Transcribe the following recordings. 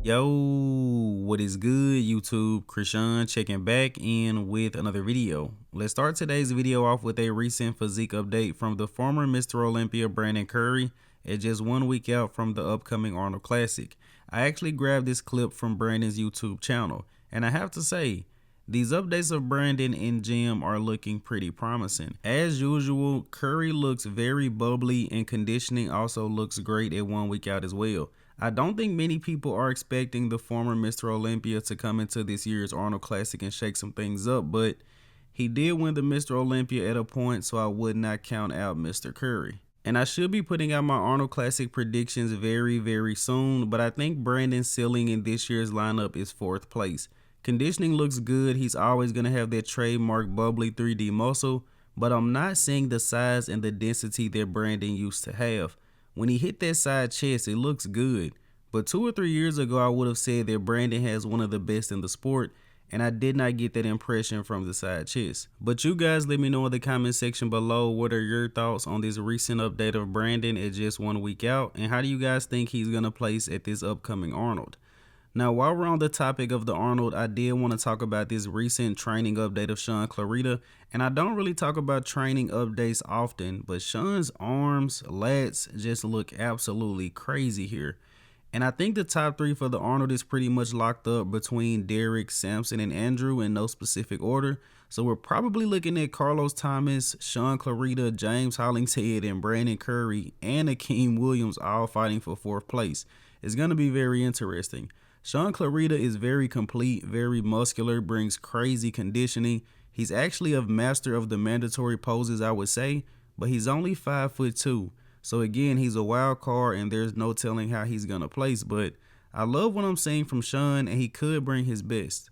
Yo, what is good, YouTube? Krishan checking back in with another video. Let's start today's video off with a recent physique update from the former Mr. Olympia Brandon Curry at just 1 week out from the upcoming Arnold Classic. I actually grabbed this clip from Brandon's YouTube channel, and I have to say, these updates of Brandon and Jim are looking pretty promising. As usual, Curry looks very bubbly and conditioning also looks great at 1 week out as well. I don't think many people are expecting the former Mr. Olympia to come into this year's Arnold Classic and shake some things up, but he did win the Mr. Olympia at a point, so I would not count out Mr. Curry. And I should be putting out my Arnold Classic predictions very soon, but I think Brandon's ceiling in this year's lineup is 4th place. Conditioning looks good. He's always going to have that trademark bubbly 3D muscle, but I'm not seeing the size and the density that Brandon used to have. When he hit that side chest, it looks good. But 2 or 3 years ago, I would have said that Brandon has one of the best in the sport, and I did not get that impression from the side chest. But you guys let me know in the comment section below, what are your thoughts on this recent update of Brandon at just 1 week out, and how do you guys think he's going to place at this upcoming Arnold? Now, while we're on the topic of the Arnold, I did want to talk about this recent training update of Shaun Clarida. And I don't really talk about training updates often, but Shaun's arms, lats just look absolutely crazy here. And I think the top 3 for the Arnold is pretty much locked up between Derek, Samson, and Andrew in no specific order. So we're probably looking at Carlos Thomas, Shaun Clarida, James Hollingshead, and Brandon Curry, and Akeem Williams all fighting for 4th place. It's going to be very interesting. Shaun Clarida is very complete, very muscular, brings crazy conditioning. He's actually a master of the mandatory poses, I would say, but he's only 5'2". So again, he's a wild card and there's no telling how he's going to place, but I love what I'm seeing from Shaun and he could bring his best.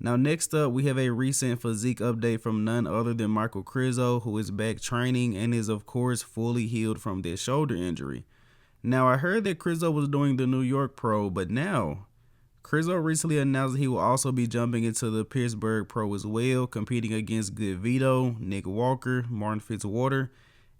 Now next up, we have a recent physique update from none other than Michal Krizo, who is back training and is of course fully healed from their shoulder injury. Now, I heard that Krizo was doing the New York Pro, but now Krizo recently announced that he will also be jumping into the Pittsburgh Pro as well, competing against Good Vito, Nick Walker, Martin Fitzwater,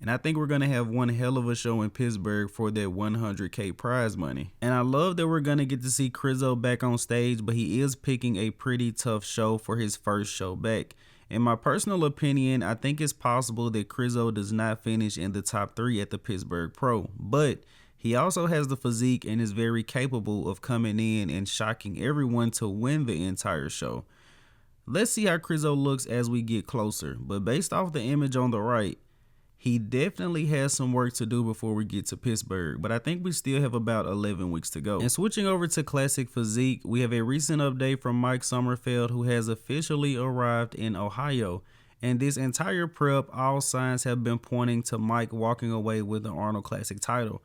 and I think we're going to have one hell of a show in Pittsburgh for that $100K prize money. And I love that we're going to get to see Krizo back on stage, but he is picking a pretty tough show for his first show back. In my personal opinion, I think it's possible that Krizo does not finish in the top 3 at the Pittsburgh Pro, but he also has the physique and is very capable of coming in and shocking everyone to win the entire show. Let's see how Krizo looks as we get closer, but based off the image on the right, he definitely has some work to do before we get to Pittsburgh, but I think we still have about 11 weeks to go. And switching over to classic physique, we have a recent update from Mike Sommerfeld, who has officially arrived in Ohio. And this entire prep, all signs have been pointing to Mike walking away with the Arnold Classic title.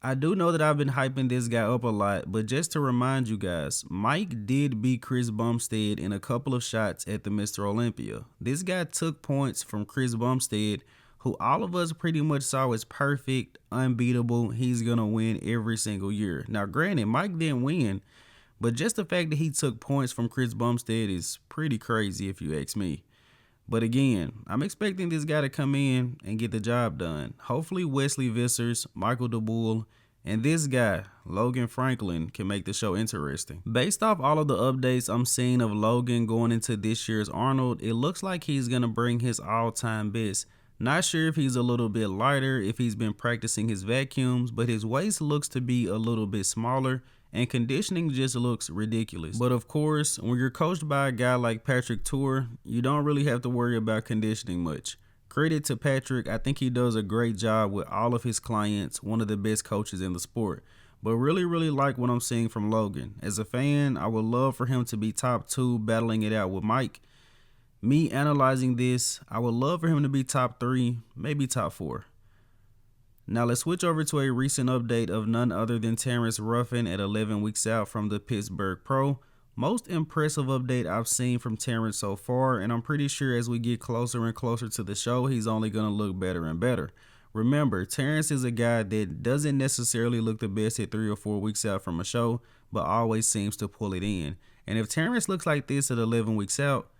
I do know that I've been hyping this guy up a lot, but just to remind you guys, Mike did beat Chris Bumstead in a couple of shots at the Mr. Olympia. This guy took points from Chris Bumstead, who all of us pretty much saw as perfect, unbeatable. He's going to win every single year. Now, granted, Mike didn't win, but just the fact that he took points from Chris Bumstead is pretty crazy if you ask me. But again, I'm expecting this guy to come in and get the job done. Hopefully Wesley Vissers, Michael DeBull, and this guy, Logan Franklin, can make the show interesting. Based off all of the updates I'm seeing of Logan going into this year's Arnold, it looks like he's going to bring his all-time best. Not sure if he's a little bit lighter, if he's been practicing his vacuums, but his waist looks to be a little bit smaller and conditioning just looks ridiculous. But of course, when you're coached by a guy like Patrick Tuor, you don't really have to worry about conditioning much. Credit to Patrick, I think he does a great job with all of his clients, one of the best coaches in the sport. But really like what I'm seeing from Logan. As a fan, I would love for him to be top 2 battling it out with Mike. Me analyzing this, I would love for him to be top 3, maybe top 4. Now let's switch over to a recent update of none other than Terrence Ruffin at 11 weeks out from the Pittsburgh Pro. Most impressive update I've seen from Terrence so far, and I'm pretty sure as we get closer and closer to the show, he's only going to look better and better. Remember, Terrence is a guy that doesn't necessarily look the best at 3 or 4 weeks out from a show, but always seems to pull it in. And if Terrence looks like this at 11 weeks out,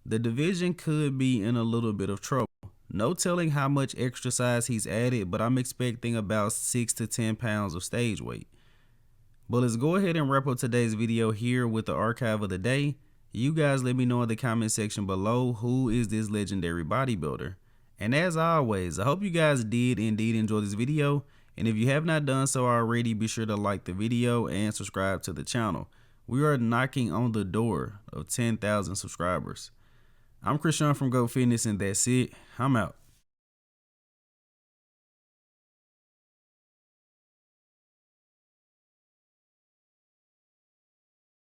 the division could be in a little bit of trouble. No telling how much extra size he's added, but I'm expecting about 6 to 10 pounds of stage weight. But let's go ahead and wrap up today's video here with the archive of the day. You guys let me know in the comment section below who is this legendary bodybuilder. And as always, I hope you guys did indeed enjoy this video. And if you have not done so already, be sure to like the video and subscribe to the channel. We are knocking on the door of 10,000 subscribers. I'm Shaun from Go Fitness, and that's it. I'm out.